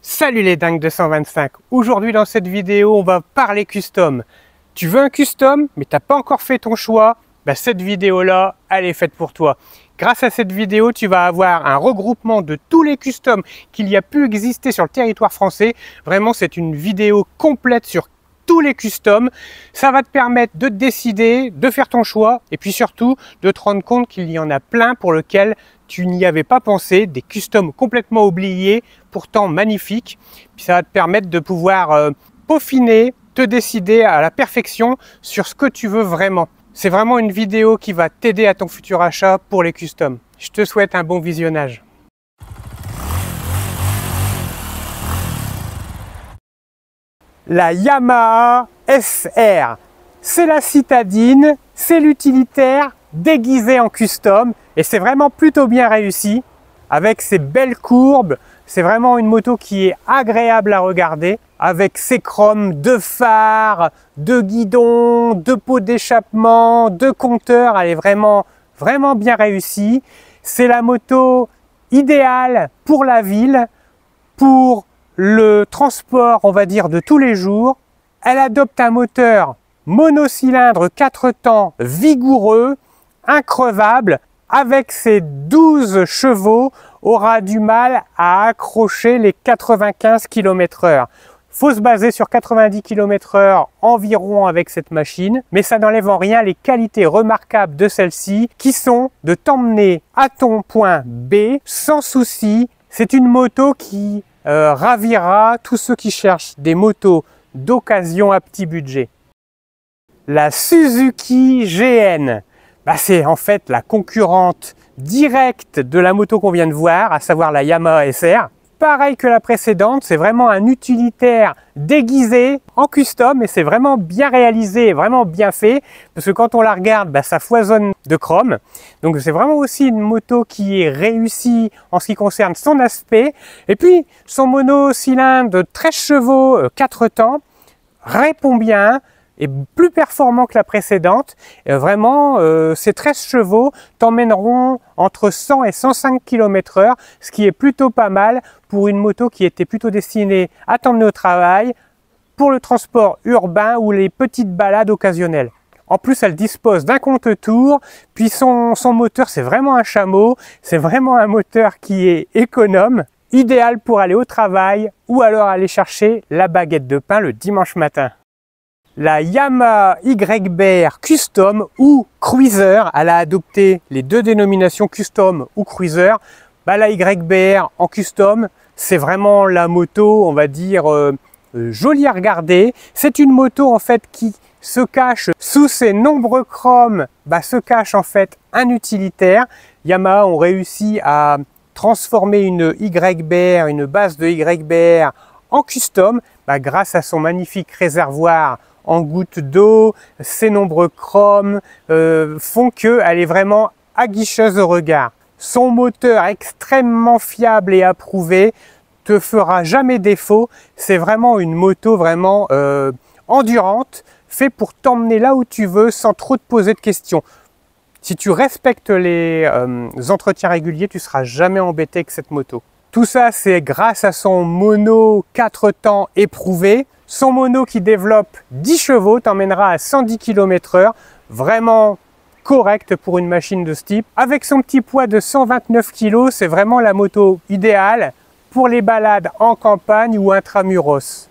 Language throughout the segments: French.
Salut les dingues 225. Aujourd'hui dans cette vidéo on va parler custom. Tu veux un custom mais t'as pas encore fait ton choix, cette vidéo là elle est faite pour toi. Grâce à cette vidéo tu vas avoir un regroupement de tous les customs qu'il y a pu exister sur le territoire français. Vraiment c'est une vidéo complète sur tous les customs. Ça va te permettre de te décider, de faire ton choix et puis surtout de te rendre compte qu'il y en a plein pour lesquels tu n'y avais pas pensé, des customs complètement oubliés, pourtant magnifiques. Puis ça va te permettre de pouvoir peaufiner, te décider à la perfection sur ce que tu veux vraiment. C'est vraiment une vidéo qui va t'aider à ton futur achat pour les customs. Je te souhaite un bon visionnage. La Yamaha SR, c'est la citadine, c'est l'utilitaire déguisé en custom et c'est vraiment plutôt bien réussi avec ses belles courbes. C'est vraiment une moto qui est agréable à regarder avec ses chromes de phare, de guidon, de pots d'échappement, de compteur. Elle est vraiment bien réussie. C'est la moto idéale pour la ville, pour le transport, on va dire, de tous les jours. Elle adopte un moteur monocylindre 4 temps vigoureux, increvable, avec ses 12 chevaux, aura du mal à accrocher les 95 km/h. Faut se baser sur 90 km/h environ avec cette machine, mais ça n'enlève en rien les qualités remarquables de celle-ci, qui sont de t'emmener à ton point B sans souci. C'est une moto qui ravira tous ceux qui cherchent des motos d'occasion à petit budget. La Suzuki GN, c'est en fait la concurrente directe de la moto qu'on vient de voir, à savoir la Yamaha SR. Pareil que la précédente, c'est vraiment un utilitaire déguisé en custom et c'est vraiment bien réalisé, vraiment bien fait, parce que quand on la regarde, ça foisonne de chrome. Donc c'est vraiment aussi une moto qui est réussie en ce qui concerne son aspect. Et puis son monocylindre de 13 chevaux, 4 temps, répond bien, est plus performant que la précédente. Vraiment, ces 13 chevaux t'emmèneront entre 100 et 105 km/h, ce qui est plutôt pas mal pour une moto qui était plutôt destinée à t'emmener au travail, pour le transport urbain ou les petites balades occasionnelles. En plus, elle dispose d'un compte-tours, puis son moteur, c'est vraiment un chameau, c'est vraiment un moteur qui est économe, idéal pour aller au travail ou alors aller chercher la baguette de pain le dimanche matin. La Yamaha YBR Custom ou Cruiser, elle a adopté les deux dénominations Custom ou Cruiser. La YBR en Custom, c'est vraiment la moto, on va dire, jolie à regarder. C'est une moto en fait qui se cache sous ses nombreux chromes, se cache en fait un utilitaire. Yamaha ont réussi à transformer une YBR, une base de YBR en custom, grâce à son magnifique réservoir en gouttes d'eau. Ses nombreux chromes font qu'elle est vraiment aguicheuse au regard. Son moteur extrêmement fiable et approuvé te fera jamais défaut. C'est vraiment une moto vraiment endurante, fait pour t'emmener là où tu veux sans trop te poser de questions. Si tu respectes les entretiens réguliers, tu ne seras jamais embêté avec cette moto. Tout ça, c'est grâce à son mono 4 temps éprouvé. Son mono qui développe 10 chevaux t'emmènera à 110 km/h. Vraiment correct pour une machine de ce type. Avec son petit poids de 129 kg, c'est vraiment la moto idéale pour les balades en campagne ou intramuros.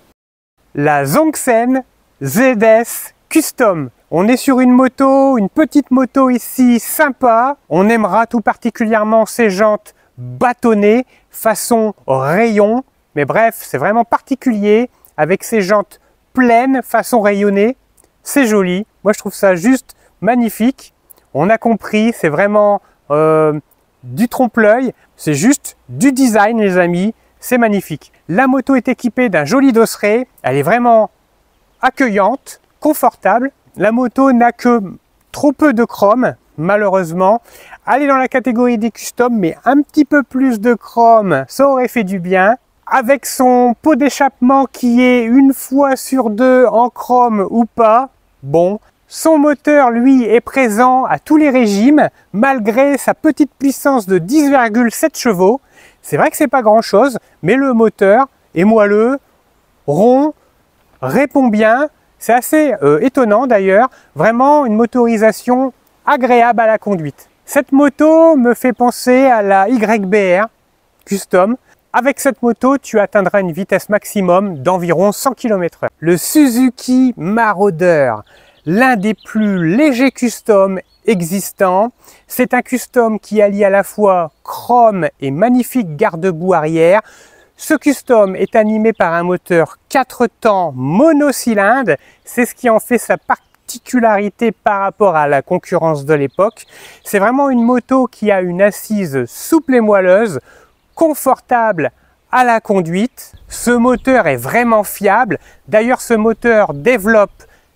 La Zongsen ZS Custom. On est sur une moto, une petite moto ici sympa. On aimera tout particulièrement ses jantes bâtonnées, façon rayon. Mais bref, c'est vraiment particulier avec ses jantes pleines, façon rayonnée. C'est joli. Moi, je trouve ça juste magnifique. On a compris, c'est vraiment du trompe-l'œil. C'est juste du design, les amis. C'est magnifique. La moto est équipée d'un joli dosseret. Elle est vraiment accueillante, confortable. La moto n'a que trop peu de chrome, malheureusement. Elle est dans la catégorie des customs, mais un petit peu plus de chrome, ça aurait fait du bien. Avec son pot d'échappement qui est une fois sur deux en chrome ou pas, bon. Son moteur, lui, est présent à tous les régimes, malgré sa petite puissance de 10,7 chevaux. C'est vrai que c'est pas grand chose, mais le moteur est moelleux, rond, répond bien. C'est assez étonnant d'ailleurs, vraiment une motorisation agréable à la conduite. Cette moto me fait penser à la YBR Custom. Avec cette moto, tu atteindras une vitesse maximum d'environ 100 km/h. Le Suzuki Marauder, l'un des plus légers custom existants. C'est un custom qui allie à la fois chrome et magnifique garde-boue arrière. Ce custom est animé par un moteur 4 temps monocylindre. C'est ce qui en fait sa particularité par rapport à la concurrence de l'époque. C'est vraiment une moto qui a une assise souple et moelleuse, confortable à la conduite. Ce moteur est vraiment fiable. D'ailleurs, ce moteur développe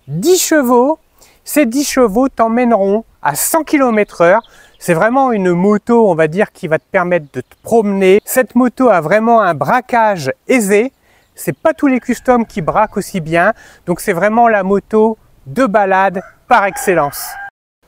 10 chevaux. Ces 10 chevaux t'emmèneront à 100 km/h. C'est vraiment une moto, on va dire, qui va te permettre de te promener. Cette moto a vraiment un braquage aisé. C'est pas tous les customs qui braquent aussi bien. Donc c'est vraiment la moto de balade par excellence.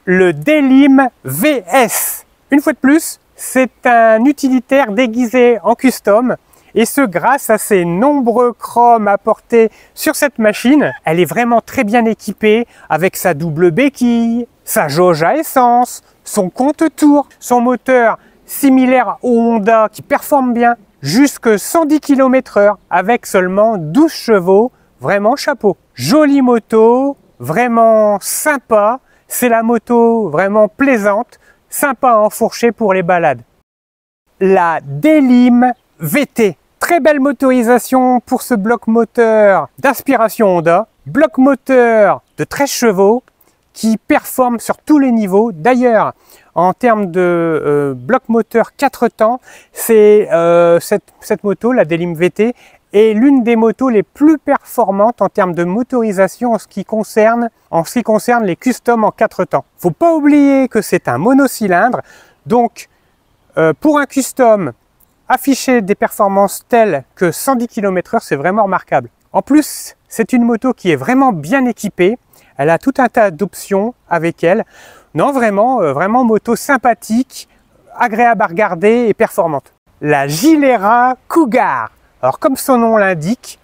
Le Delim VS. Une fois de plus, c'est un utilitaire déguisé en custom. Et ce grâce à ses nombreux chromes apportés sur cette machine. Elle est vraiment très bien équipée avec sa double béquille, sa jauge à essence, son compte-tours, son moteur similaire au Honda qui performe bien, jusque 110 km/h avec seulement 12 chevaux, vraiment chapeau. Jolie moto, vraiment sympa, c'est la moto vraiment plaisante, sympa à enfourcher pour les balades. La Delim VT. Très belle motorisation pour ce bloc moteur d'inspiration Honda. Bloc moteur de 13 chevaux qui performe sur tous les niveaux. D'ailleurs, en termes de bloc moteur 4 temps, c'est cette moto, la Delim VT, est l'une des motos les plus performantes en termes de motorisation en ce qui concerne les customs en 4 temps. Faut pas oublier que c'est un monocylindre, donc pour un custom, afficher des performances telles que 110 km/h, c'est vraiment remarquable. En plus, c'est une moto qui est vraiment bien équipée. Elle a tout un tas d'options avec elle. Non, vraiment moto sympathique, agréable à regarder et performante. La Gilera Cougar. Alors, comme son nom l'indique,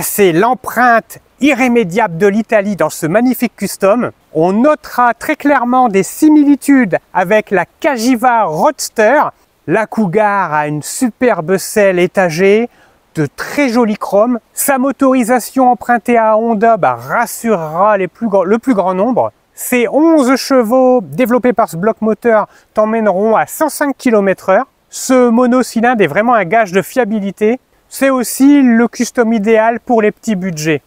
c'est l'empreinte irrémédiable de l'Italie dans ce magnifique custom. On notera très clairement des similitudes avec la Cagiva Roadster. La Cougar a une superbe selle étagée, de très jolis chromes. Sa motorisation empruntée à Honda rassurera le plus grand nombre. Ces 11 chevaux développés par ce bloc moteur t'emmèneront à 105 km/h. Ce monocylindre est vraiment un gage de fiabilité. C'est aussi le custom idéal pour les petits budgets.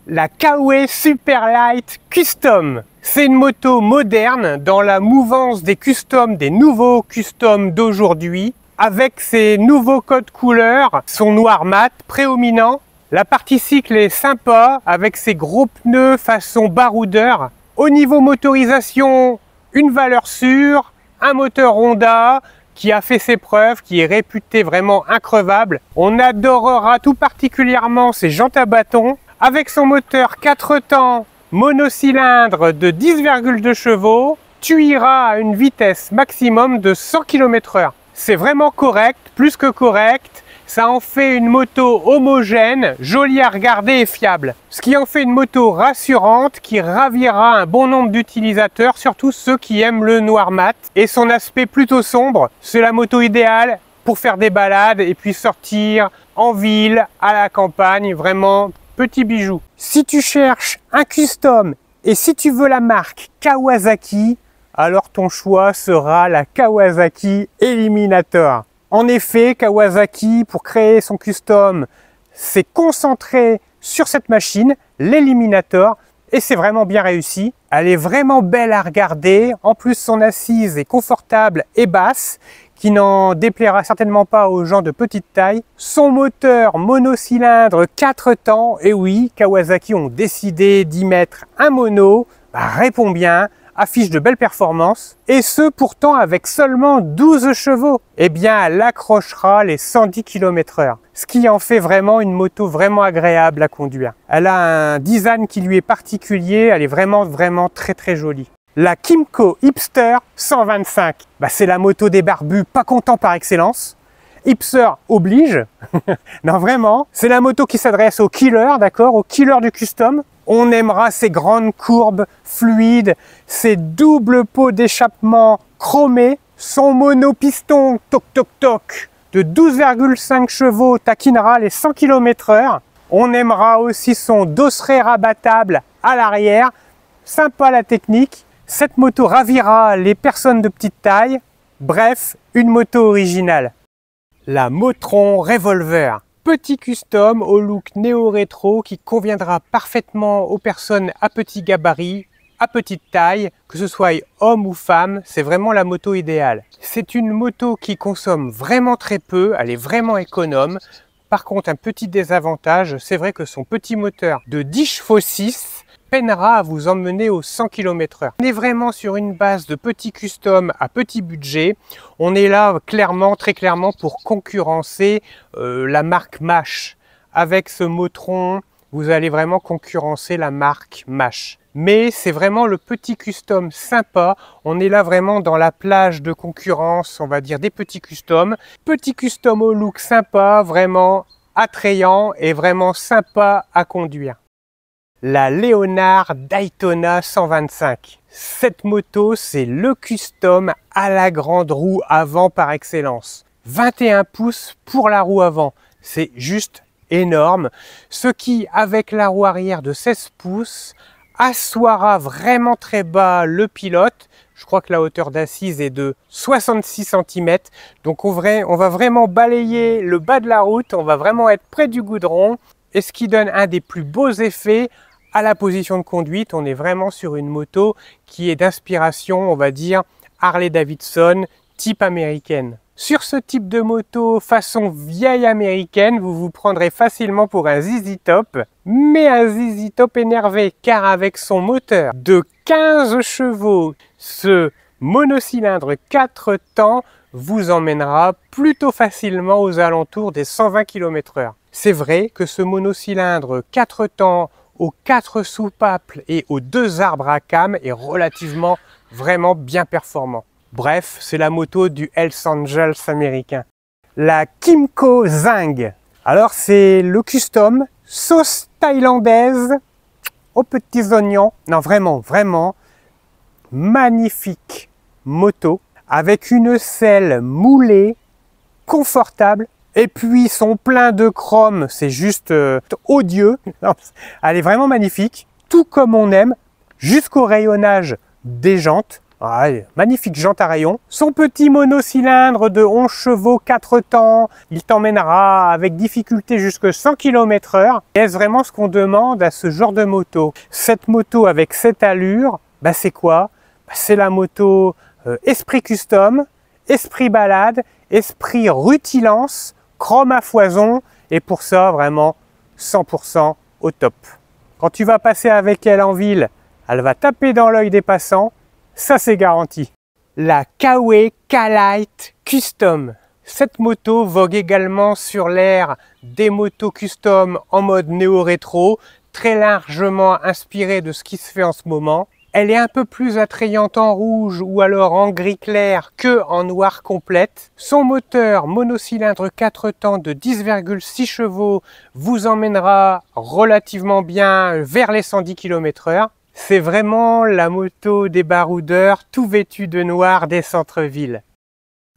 La Kawe Superlight Custom. C'est une moto moderne dans la mouvance des customs, des nouveaux customs d'aujourd'hui, avec ses nouveaux codes couleurs, son noir mat prédominant. La partie cycle est sympa avec ses gros pneus façon baroudeur. Au niveau motorisation, une valeur sûre, un moteur Honda qui a fait ses preuves, qui est réputé vraiment increvable. On adorera tout particulièrement ses jantes à bâton avec son moteur 4 temps monocylindre de 10,2 chevaux, tu iras à une vitesse maximum de 100 km/h. C'est vraiment correct, plus que correct. Ça en fait une moto homogène, jolie à regarder et fiable. Ce qui en fait une moto rassurante qui ravira un bon nombre d'utilisateurs, surtout ceux qui aiment le noir mat et son aspect plutôt sombre. C'est la moto idéale pour faire des balades et puis sortir en ville, à la campagne, vraiment petit bijou. Si tu cherches un custom et si tu veux la marque Kawasaki, alors ton choix sera la Kawasaki Eliminator. En effet, Kawasaki, pour créer son custom, s'est concentré sur cette machine, l'Eliminator, et c'est vraiment bien réussi. Elle est vraiment belle à regarder. En plus, son assise est confortable et basse, qui n'en déplaira certainement pas aux gens de petite taille. Son moteur monocylindre 4 temps, et oui, Kawasaki ont décidé d'y mettre un mono, répond bien, affiche de belles performances, et ce pourtant avec seulement 12 chevaux. Eh bien, elle accrochera les 110 km/h, ce qui en fait vraiment une moto vraiment agréable à conduire. Elle a un design qui lui est particulier, elle est vraiment très jolie. La Kymco Hipster 125, c'est la moto des barbus pas contents par excellence. hipster oblige. Non, vraiment, c'est la moto qui s'adresse aux killers, d'accord, aux killers du custom. On aimera ces grandes courbes fluides, ces doubles pots d'échappement chromés, son monopiston toc toc toc de 12,5 chevaux taquinera les 100 km/h. On aimera aussi son dosseret rabattable à l'arrière. Sympa la technique. Cette moto ravira les personnes de petite taille. Bref, une moto originale. La Motron Revolver. Petit custom au look néo-rétro qui conviendra parfaitement aux personnes à petit gabarit, à petite taille, que ce soit homme ou femme, c'est vraiment la moto idéale. C'est une moto qui consomme vraiment très peu, elle est vraiment économe. Par contre, un petit désavantage, c'est vrai que son petit moteur de 10 chevaux 6 peinera à vous emmener aux 100 km/h. On est vraiment sur une base de petit custom à petit budget. On est là clairement, très clairement pour concurrencer la marque Mash. Avec ce Motron, vous allez vraiment concurrencer la marque Mash. Mais c'est vraiment le petit custom sympa. On est là vraiment dans la plage de concurrence, on va dire, des petits customs. Petit custom au look sympa, vraiment attrayant et vraiment sympa à conduire. La Leonard Daytona 125. Cette moto, c'est le custom à la grande roue avant par excellence. 21 pouces pour la roue avant. C'est juste énorme. Ce qui, avec la roue arrière de 16 pouces, assoira vraiment très bas le pilote. Je crois que la hauteur d'assise est de 66 cm. Donc on va vraiment balayer le bas de la route. On va vraiment être près du goudron. Et ce qui donne un des plus beaux effets à la position de conduite. On est vraiment sur une moto qui est d'inspiration, on va dire, Harley-Davidson, type américaine. Sur ce type de moto façon vieille américaine, vous vous prendrez facilement pour un ZZ Top, mais un ZZ Top énervé, car avec son moteur de 15 chevaux, ce monocylindre 4 temps vous emmènera plutôt facilement aux alentours des 120 km/h. C'est vrai que ce monocylindre 4 temps aux 4 soupaples et aux 2 arbres à cames est relativement vraiment bien performant. Bref, c'est la moto du Hells Angels américain. La Kymco Zing. Alors c'est le custom, sauce thaïlandaise aux petits oignons. Non, vraiment, vraiment magnifique moto avec une selle moulée, confortable. Et puis son plein de chrome, c'est juste odieux. Elle est vraiment magnifique, tout comme on aime, jusqu'au rayonnage des jantes. Ah, magnifique jante à rayon. Son petit monocylindre de 11 chevaux 4 temps, il t'emmènera avec difficulté jusqu'à 100 km/h. Est-ce vraiment ce qu'on demande à ce genre de moto? Cette moto avec cette allure, bah c'est quoi? Bah c'est la moto esprit custom, esprit balade, esprit rutilance, chrome à foison, et pour ça vraiment 100% au top. Quand tu vas passer avec elle en ville, elle va taper dans l'œil des passants. Ça, c'est garanti. La Kawe K-Lite Custom. Cette moto vogue également sur l'ère des motos custom en mode néo-rétro, très largement inspirée de ce qui se fait en ce moment. Elle est un peu plus attrayante en rouge ou alors en gris clair que en noir complète. Son moteur monocylindre 4 temps de 10,6 chevaux vous emmènera relativement bien vers les 110 km/h. C'est vraiment la moto des baroudeurs tout vêtus de noir des centres-villes.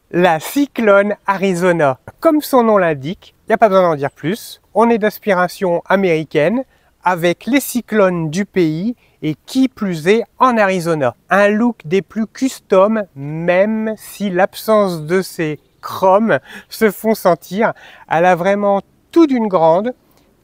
La Cyclone Arizona. Comme son nom l'indique, il n'y a pas besoin d'en dire plus. On est d'inspiration américaine avec les cyclones du pays et qui plus est en Arizona. Un look des plus custom, même si l'absence de ces chromes se font sentir. Elle a vraiment tout d'une grande,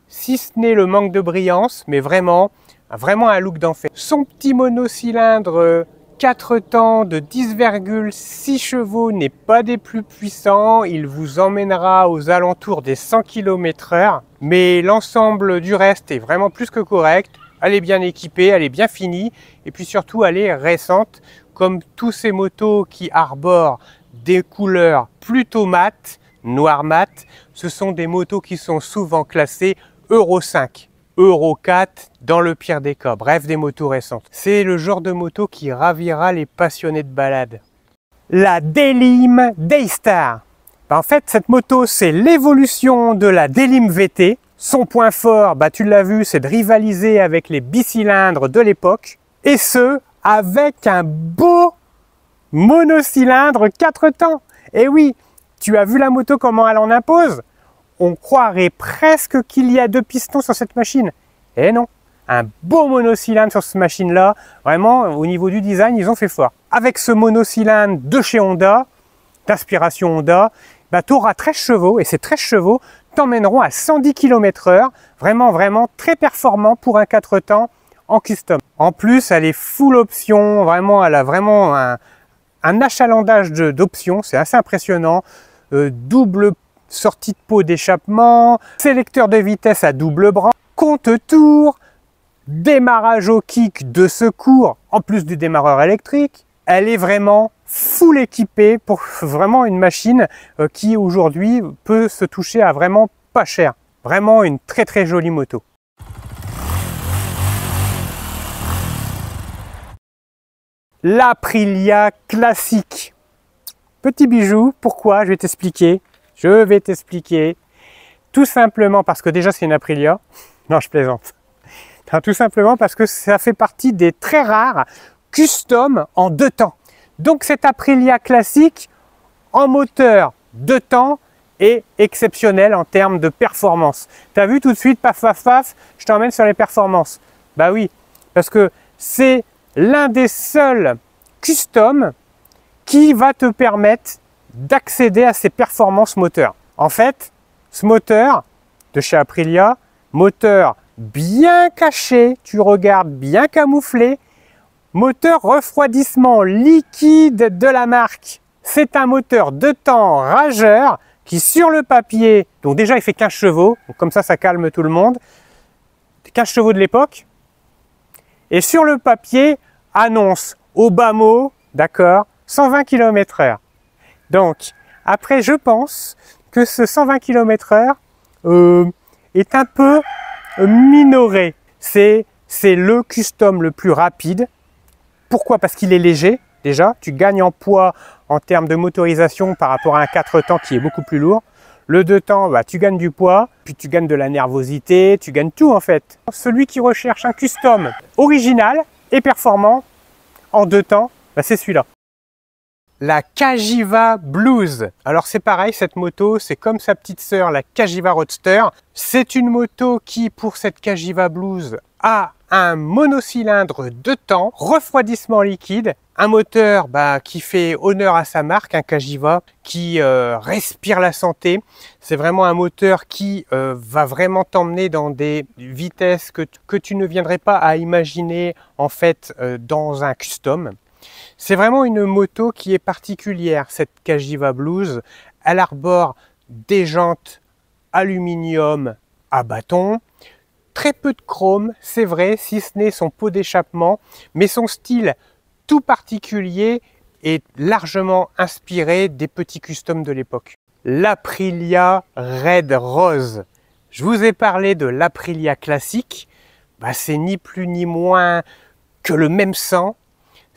si ce n'est le manque de brillance, mais vraiment un look d'enfer. Son petit monocylindre 4 temps de 10,6 chevaux n'est pas des plus puissants. Il vous emmènera aux alentours des 100 km/h. Mais l'ensemble du reste est vraiment plus que correct. Elle est bien équipée, elle est bien finie. Et puis surtout, elle est récente. Comme tous ces motos qui arborent des couleurs plutôt mates, noir mat, ce sont des motos qui sont souvent classées Euro 5. Euro 4 dans le pire des cas, bref des motos récentes. C'est le genre de moto qui ravira les passionnés de balade. La Delim Daystar. En fait, cette moto, c'est l'évolution de la Delim VT. Son point fort, tu l'as vu, c'est de rivaliser avec les bicylindres de l'époque. Et ce, avec un beau monocylindre 4 temps. Et oui, tu as vu la moto, comment elle en impose? On croirait presque qu'il y a 2 pistons sur cette machine. Et non, un beau monocylindre sur cette machine-là. Vraiment, au niveau du design, ils ont fait fort. Avec ce monocylindre de chez Honda, d'inspiration Honda, tu auras 13 chevaux, et ces 13 chevaux t'emmèneront à 110 km/h. Vraiment, vraiment très performant pour un 4 temps en custom. En plus, elle est full option. Vraiment, elle a vraiment un achalandage d'options. C'est assez impressionnant. Double sortie de pot d'échappement, sélecteur de vitesse à double bras, compte-tours, démarrage au kick de secours, en plus du démarreur électrique. Elle est vraiment full équipée pour vraiment une machine qui aujourd'hui peut se toucher à vraiment pas cher. Vraiment une très très jolie moto. L'Aprilia classique. Petit bijou, pourquoi? Je vais t'expliquer. Tout simplement parce que déjà c'est une Aprilia. Non, je plaisante. Non, tout simplement parce que ça fait partie des très rares custom en 2 temps. Donc cette Aprilia classique en moteur 2 temps est exceptionnelle en termes de performance. Tu as vu tout de suite, paf paf paf, je t'emmène sur les performances. Bah oui, parce que c'est l'un des seuls custom qui va te permettre d'accéder à ces performances moteurs. En fait, ce moteur de chez Aprilia, moteur bien caché, tu regardes bien camouflé, moteur refroidissement liquide de la marque. C'est un moteur 2 temps rageur qui sur le papier, donc déjà il fait 15 chevaux, donc comme ça calme tout le monde, 15 chevaux de l'époque, et sur le papier annonce au bas mot, d'accord, 120 km/h. Donc, après, je pense que ce 120 km/h est un peu minoré. C'est le custom le plus rapide. Pourquoi? Parce qu'il est léger, déjà. Tu gagnes en poids en termes de motorisation par rapport à un 4 temps qui est beaucoup plus lourd. Le 2 temps, tu gagnes du poids, puis tu gagnes de la nervosité, tu gagnes tout en fait. Celui qui recherche un custom original et performant en 2 temps, c'est celui-là. La Cagiva Blues. Alors c'est pareil, cette moto, c'est comme sa petite sœur, la Cagiva Roadster. C'est une moto qui, pour cette Cagiva Blues, a un monocylindre 2 temps, refroidissement liquide, un moteur qui fait honneur à sa marque, un Cagiva, qui respire la santé. C'est vraiment un moteur qui va vraiment t'emmener dans des vitesses que tu ne viendrais pas à imaginer en fait dans un custom. C'est vraiment une moto qui est particulière, cette Cagiva Blues. Elle arbore des jantes aluminium à bâton, très peu de chrome, c'est vrai, si ce n'est son pot d'échappement, mais son style tout particulier est largement inspiré des petits customs de l'époque. L'Aprilia Red Rose. Je vous ai parlé de l'Aprilia classique, c'est ni plus ni moins que le même sang.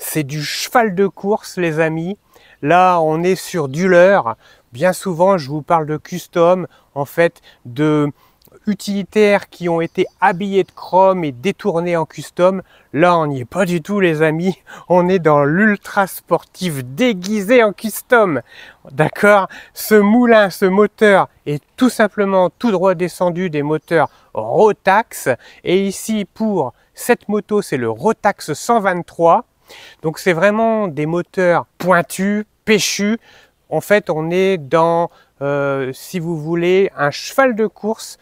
C'est du cheval de course, les amis. Là, on est sur du leurre. Bien souvent, je vous parle de custom, en fait, de utilitaires qui ont été habillés de chrome et détournés en custom. Là, on n'y est pas du tout, les amis. On est dans l'ultra sportif déguisé en custom. D'accord? Ce moulin, ce moteur est tout simplement tout droit descendu des moteurs Rotax. Et ici, pour cette moto, c'est le Rotax 123. Donc c'est vraiment des moteurs pointus, péchus. En fait, on est dans, si vous voulez, un cheval de course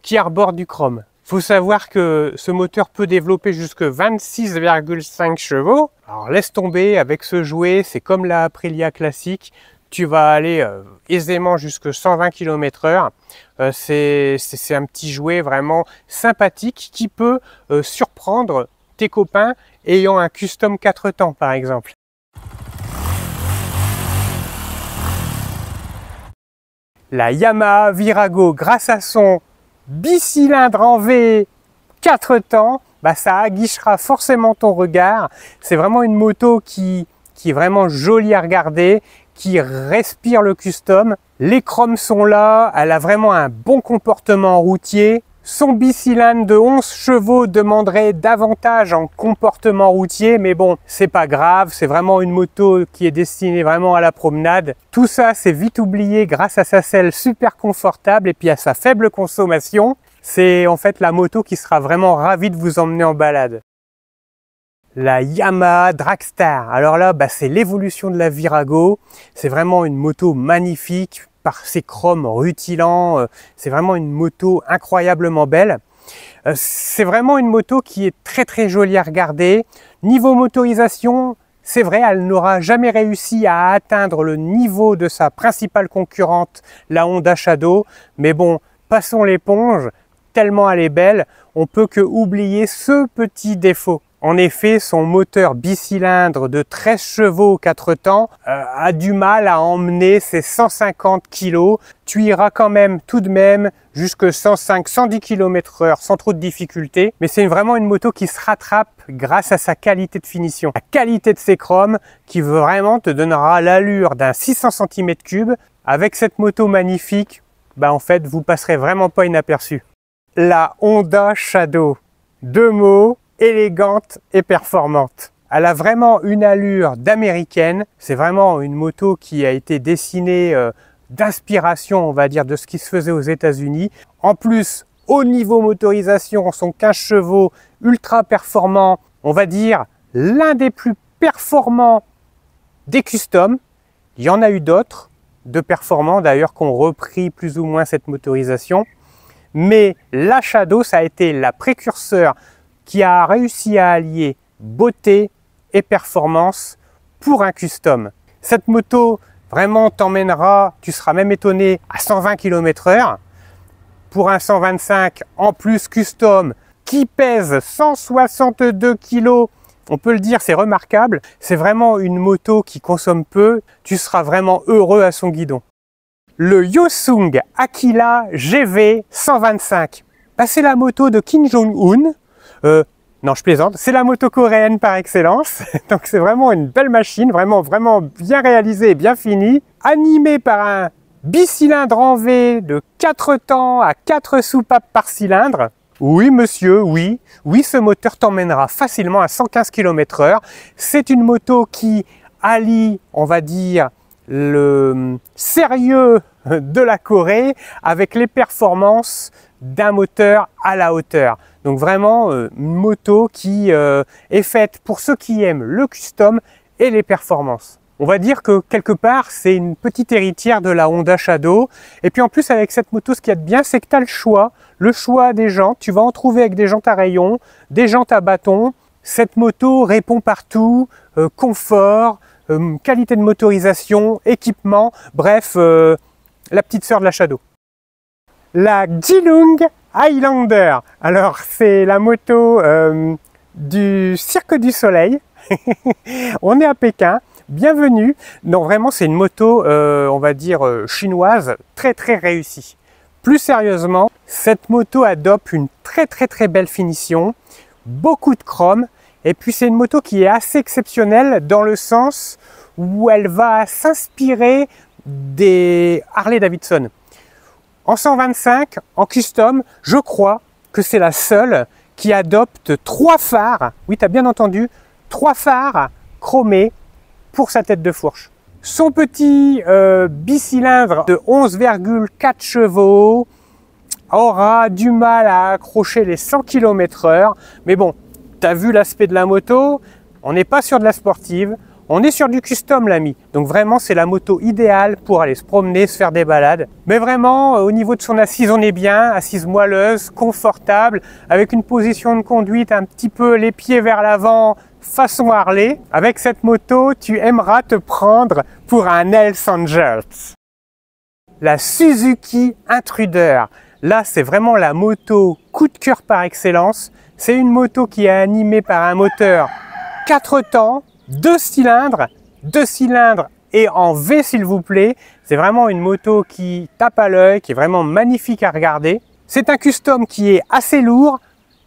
qui arbore du chrome. Il faut savoir que ce moteur peut développer jusque 26,5 chevaux. Alors laisse tomber, avec ce jouet, c'est comme la Aprilia classique. Tu vas aller aisément jusque 120 km/h. C'est un petit jouet vraiment sympathique qui peut surprendre tes copains ayant un custom 4 temps par exemple. La Yamaha Virago, grâce à son bicylindre en V 4 temps, ça aguichera forcément ton regard. C'est vraiment une moto qui est vraiment jolie à regarder, qui respire le custom. Les chromes sont là, elle a vraiment un bon comportement routier. Son bicylindre de 11 chevaux demanderait davantage en comportement routier, mais bon, c'est pas grave, c'est vraiment une moto qui est destinée vraiment à la promenade. Tout ça, c'est vite oublié grâce à sa selle super confortable et puis à sa faible consommation. C'est en fait la moto qui sera vraiment ravie de vous emmener en balade. La Yamaha Dragstar. Alors là, c'est l'évolution de la Virago. C'est vraiment une moto magnifique par ses chromes rutilants. C'est vraiment une moto incroyablement belle. C'est vraiment une moto qui est très jolie à regarder. Niveau motorisation, c'est vrai, elle n'aura jamais réussi à atteindre le niveau de sa principale concurrente, la Honda Shadow. Mais bon, passons l'éponge, tellement elle est belle, on peut que oublier ce petit défaut. En effet, son moteur bicylindre de 13 chevaux 4 temps a du mal à emmener ses 150 kg. Tu iras quand même tout de même jusque 105-110 km/h sans trop de difficultés. Mais c'est vraiment une moto qui se rattrape grâce à sa qualité de finition. La qualité de ses chromes qui vraiment te donnera l'allure d'un 600 cm3. Avec cette moto magnifique, en fait, vous passerez vraiment pas inaperçu. La Honda Shadow. 2 mots. Élégante et performante. Elle a vraiment une allure d'américaine. C'est vraiment une moto qui a été dessinée d'inspiration, on va dire, de ce qui se faisait aux États-Unis. En plus, au niveau motorisation, son 15 chevaux ultra performant, on va dire l'un des plus performants des customs. Il y en a eu d'autres de performants d'ailleurs qui ont repris plus ou moins cette motorisation. Mais la Shadow, ça a été la précurseur qui a réussi à allier beauté et performance pour un custom. Cette moto vraiment t'emmènera, tu seras même étonné, à 120 km/h. Pour un 125 en plus custom qui pèse 162 kg, on peut le dire, c'est remarquable. C'est vraiment une moto qui consomme peu, tu seras vraiment heureux à son guidon. Le Yosung Aquila GV 125. C'est la moto de Kim Jong-un. Non, je plaisante, c'est la moto coréenne par excellence. Donc c'est vraiment une belle machine, vraiment bien réalisée et bien finie. Animée par un bicylindre en V de 4 temps à 4 soupapes par cylindre. Oui monsieur, oui, ce moteur t'emmènera facilement à 115 km/h. C'est une moto qui allie, on va dire, le sérieux de la Corée avec les performances d'un moteur à la hauteur. Donc vraiment une moto qui est faite pour ceux qui aiment le custom et les performances. On va dire que quelque part c'est une petite héritière de la Honda Shadow. Et puis en plus avec cette moto, ce qu'il y a de bien, c'est que tu as le choix des jantes. Tu vas en trouver avec des jantes à rayons, des jantes à bâton. Cette moto répond partout, confort, qualité de motorisation, équipement, bref, la petite sœur de la Shadow. La Jilung Highlander. Alors c'est la moto du Cirque du Soleil. On est à Pékin. Bienvenue. Non, vraiment c'est une moto, on va dire chinoise, très réussie. Plus sérieusement, cette moto adopte une très belle finition, beaucoup de chrome. Et puis c'est une moto qui est assez exceptionnelle dans le sens où elle va s'inspirer des Harley-Davidson. En 125, en custom, je crois que c'est la seule qui adopte 3 phares, oui tu as bien entendu, 3 phares chromés pour sa tête de fourche. Son petit bicylindre de 11,4 chevaux aura du mal à accrocher les 100 km/h, mais bon, tu as vu l'aspect de la moto, on n'est pas sur de la sportive, on est sur du custom l'ami. Donc vraiment c'est la moto idéale pour aller se promener, se faire des balades. Mais vraiment au niveau de son assise, on est bien, assise moelleuse, confortable, avec une position de conduite un petit peu les pieds vers l'avant, façon Harley. Avec cette moto, tu aimeras te prendre pour un Hells Angels. La Suzuki Intruder. Là c'est vraiment la moto coup de cœur par excellence. C'est une moto qui est animée par un moteur 4 temps, 2 cylindres et en V s'il vous plaît. C'est vraiment une moto qui tape à l'œil, qui est vraiment magnifique à regarder. C'est un custom qui est assez lourd.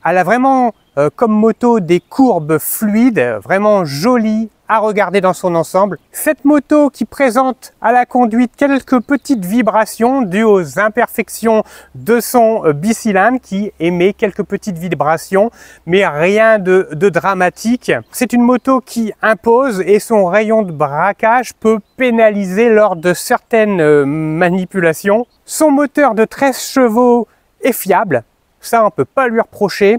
Elle a vraiment comme moto des courbes fluides, vraiment jolies à regarder dans son ensemble. Cette moto qui présente à la conduite quelques petites vibrations dues aux imperfections de son bicylindre qui émet quelques petites vibrations, mais rien de dramatique. C'est une moto qui impose et son rayon de braquage peut pénaliser lors de certaines manipulations. Son moteur de 13 chevaux est fiable, ça on peut pas lui reprocher.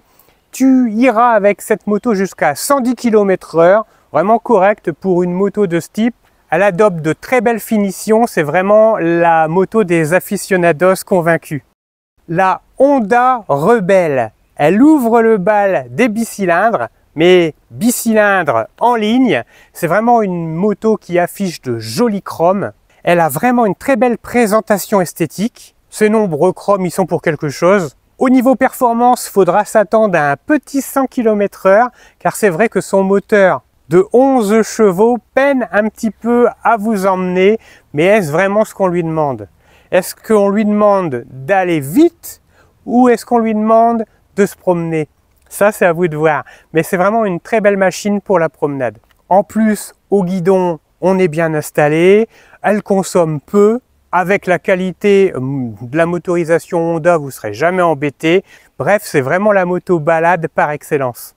Tu iras avec cette moto jusqu'à 110 km/h, vraiment correct pour une moto de ce type. Elle adopte de très belles finitions, c'est vraiment la moto des aficionados convaincus. La Honda Rebelle, elle ouvre le bal des bicylindres, mais bicylindre en ligne. C'est vraiment une moto qui affiche de jolis chromes. Elle a vraiment une très belle présentation esthétique. Ces nombreux chromes, ils sont pour quelque chose. Au niveau performance, il faudra s'attendre à un petit 100 km/h, car c'est vrai que son moteur de 11 chevaux peine un petit peu à vous emmener, mais est-ce vraiment ce qu'on lui demande? Est-ce qu'on lui demande d'aller vite ou est-ce qu'on lui demande de se promener? Ça, c'est à vous de voir, mais c'est vraiment une très belle machine pour la promenade. En plus, au guidon, on est bien installé, elle consomme peu. Avec la qualité de la motorisation Honda, vous ne serez jamais embêté. Bref, c'est vraiment la moto balade par excellence.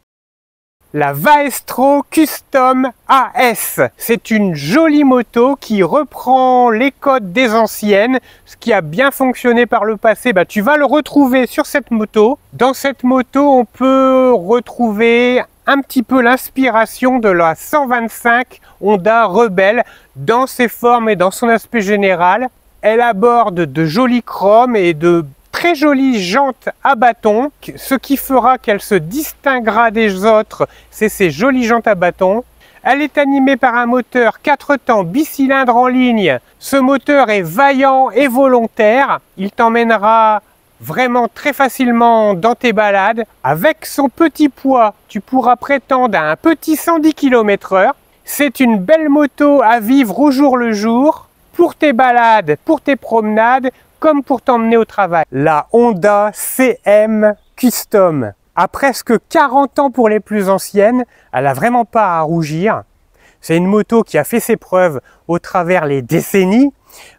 La Vaestro Custom AS, c'est une jolie moto qui reprend les codes des anciennes. Ce qui a bien fonctionné par le passé, tu vas le retrouver sur cette moto. Dans cette moto, on peut retrouver un petit peu l'inspiration de la 125 Honda Rebelle dans ses formes et dans son aspect général. Elle aborde de jolis chromes et de très jolies jantes à bâton. Ce qui fera qu'elle se distinguera des autres, c'est ces jolies jantes à bâton. Elle est animée par un moteur 4 temps bicylindre en ligne. Ce moteur est vaillant et volontaire. Il t'emmènera vraiment très facilement dans tes balades. Avec son petit poids, tu pourras prétendre à un petit 110 km/h. C'est une belle moto à vivre au jour le jour. Pour tes balades, pour tes promenades, comme pour t'emmener au travail. La Honda CM Custom a presque 40 ans pour les plus anciennes, elle n'a vraiment pas à rougir. C'est une moto qui a fait ses preuves au travers les décennies.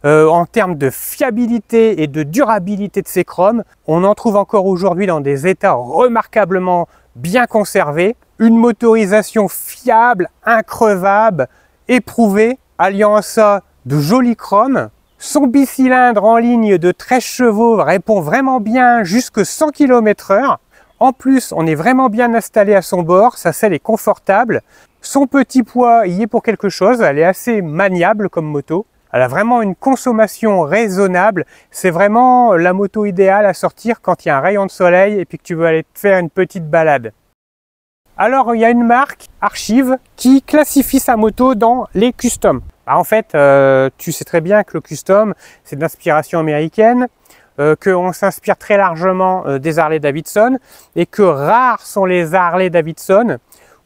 En termes de fiabilité et de durabilité de ses chromes, on en trouve encore aujourd'hui dans des états remarquablement bien conservés. Une motorisation fiable, increvable, éprouvée, alliant à ça de jolis chromes. Son bicylindre en ligne de 13 chevaux répond vraiment bien jusqu'à 100 km/h. En plus, on est vraiment bien installé à son bord, sa selle est confortable. Son petit poids y est pour quelque chose, elle est assez maniable comme moto. Elle a vraiment une consommation raisonnable. C'est vraiment la moto idéale à sortir quand il y a un rayon de soleil et puis que tu veux aller te faire une petite balade. Alors, il y a une marque, Archive, qui classifie sa moto dans les customs. En fait, tu sais très bien que le custom, c'est d'inspiration américaine, qu'on s'inspire très largement des Harley-Davidson et que rares sont les Harley-Davidson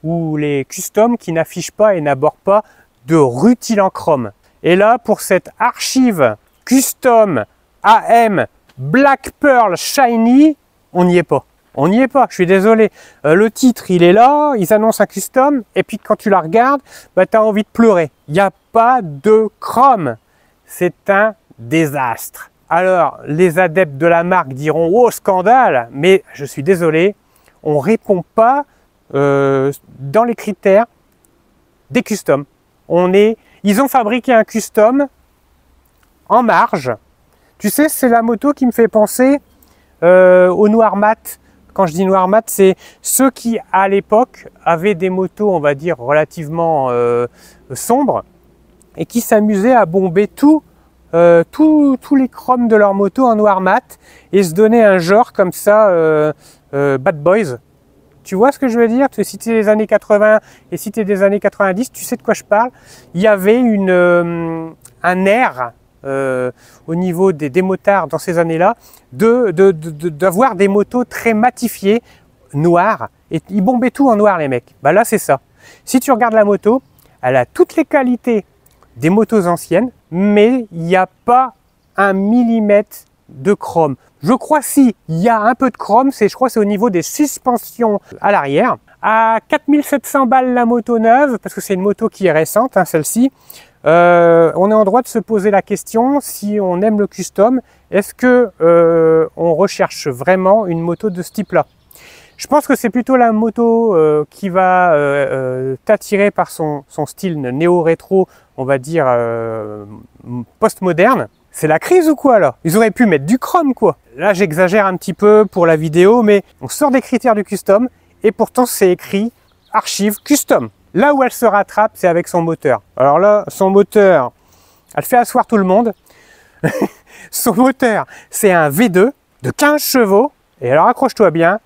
ou les customs qui n'affichent pas et n'abordent pas de rutile en chrome. Et là, pour cette Archive Custom AM Black Pearl Shiny, on n'y est pas. On n'y est pas, je suis désolé. Le titre, il est là, ils annoncent un custom, et puis quand tu la regardes, tu as envie de pleurer. Il n'y a pas de chrome. C'est un désastre. Alors, les adeptes de la marque diront « Oh, scandale !» Mais je suis désolé, on ne répond pas dans les critères des customs. Ils ont fabriqué un custom en marge. Tu sais, c'est la moto qui me fait penser au noir mat. Quand je dis noir mat, c'est ceux qui, à l'époque, avaient des motos, on va dire, relativement sombres et qui s'amusaient à bomber tous les chromes de leur moto en noir mat et se donner un genre comme ça, bad boys. Tu vois ce que je veux dire? Si tu es des années 80 et si tu es des années 90, tu sais de quoi je parle. Il y avait un air au niveau des motards dans ces années-là, d'avoir des motos très matifiées, noires, et ils bombaient tout en noir les mecs. Là c'est ça. Si tu regardes la moto, elle a toutes les qualités des motos anciennes, mais il n'y a pas un millimètre de chrome. Je crois si, il y a un peu de chrome, je crois que c'est au niveau des suspensions à l'arrière. À 4700 balles la moto neuve, parce que c'est une moto qui est récente, hein, celle-ci, on est en droit de se poser la question, si on aime le custom, est-ce que on recherche vraiment une moto de ce type-là? Je pense que c'est plutôt la moto qui va t'attirer par son style néo-rétro, on va dire post-moderne. C'est la crise ou quoi là? Ils auraient pu mettre du chrome quoi. Là j'exagère un petit peu pour la vidéo, mais on sort des critères du custom et pourtant c'est écrit archive custom. Là où elle se rattrape, c'est avec son moteur. Alors là, son moteur, elle fait asseoir tout le monde. Son moteur, c'est un V2 de 15 chevaux. Et alors accroche-toi bien,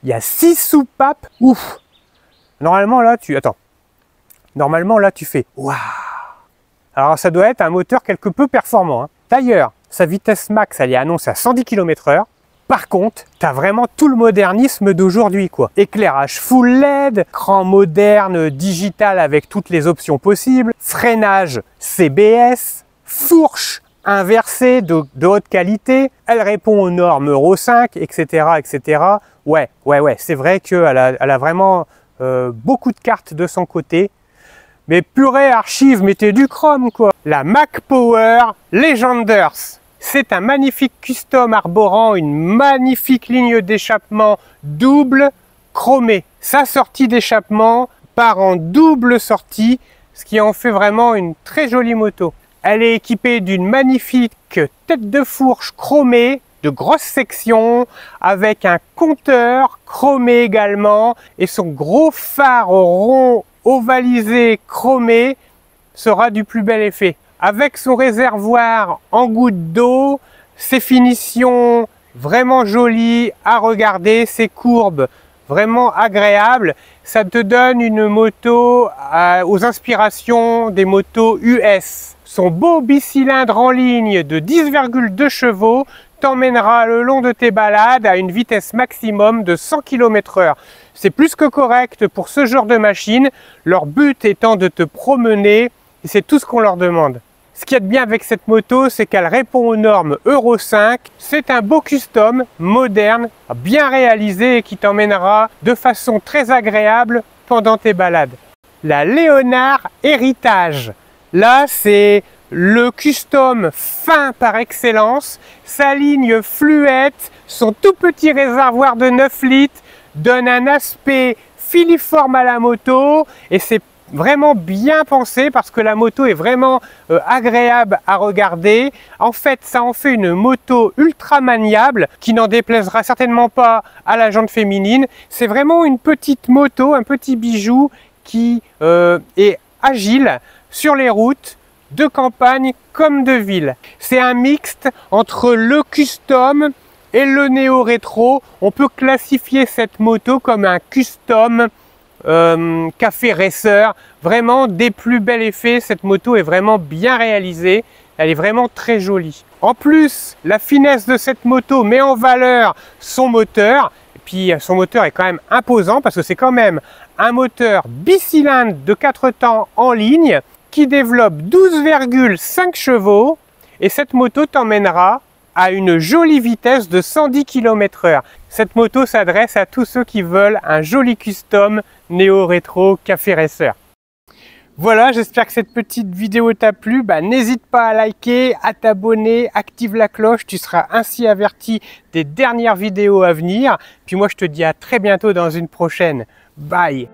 il y a 6 soupapes. Ouf! Normalement là, tu fais waouh! Alors ça doit être un moteur quelque peu performant, hein. D'ailleurs, sa vitesse max, elle est annoncée à 110 km/h. Par contre, tu as vraiment tout le modernisme d'aujourd'hui, quoi. Éclairage full LED, écran moderne, digital avec toutes les options possibles, freinage CBS, fourche inversée de haute qualité, elle répond aux normes Euro 5, etc., etc. Ouais, c'est vrai qu'elle a vraiment beaucoup de cartes de son côté. Mais purée archive, mettez du chrome quoi. La Mac Power Legenders. C'est un magnifique custom arborant une magnifique ligne d'échappement double chromée. Sa sortie d'échappement part en double sortie, ce qui en fait vraiment une très jolie moto. Elle est équipée d'une magnifique tête de fourche chromée, de grosses sections, avec un compteur chromé également, et son gros phare rond ovalisé chromé sera du plus bel effet. Avec son réservoir en gouttes d'eau, ses finitions vraiment jolies à regarder, ses courbes vraiment agréables, ça te donne une moto aux inspirations des motos US. Son beau bicylindre en ligne de 10,2 chevaux t'emmènera le long de tes balades à une vitesse maximum de 100 km/h. C'est plus que correct pour ce genre de machine, leur but étant de te promener, et c'est tout ce qu'on leur demande. Ce qu'il y a de bien avec cette moto, c'est qu'elle répond aux normes Euro 5. C'est un beau custom, moderne, bien réalisé et qui t'emmènera de façon très agréable pendant tes balades. La Léonard Héritage. Là, c'est le custom fin par excellence. Sa ligne fluette, son tout petit réservoir de 9 litres donne un aspect filiforme à la moto et c'est vraiment bien pensé parce que la moto est vraiment agréable à regarder. En fait, ça en fait une moto ultra maniable qui n'en déplaisera certainement pas à la jante féminine. C'est vraiment une petite moto, un petit bijou qui est agile sur les routes de campagne comme de ville. C'est un mixte entre le custom et le néo-rétro. On peut classifier cette moto comme un custom café racer, vraiment des plus bels effets. Cette moto est vraiment bien réalisée, elle est vraiment très jolie. En plus, la finesse de cette moto met en valeur son moteur, et puis son moteur est quand même imposant parce que c'est quand même un moteur bicylindre de 4 temps en ligne qui développe 12,5 chevaux et cette moto t'emmènera à une jolie vitesse de 110 km/h. Cette moto s'adresse à tous ceux qui veulent un joli custom néo-rétro café racer. Voilà, j'espère que cette petite vidéo t'a plu. N'hésite pas à liker, à t'abonner, active la cloche, tu seras ainsi averti des dernières vidéos à venir. Puis moi je te dis à très bientôt dans une prochaine. Bye!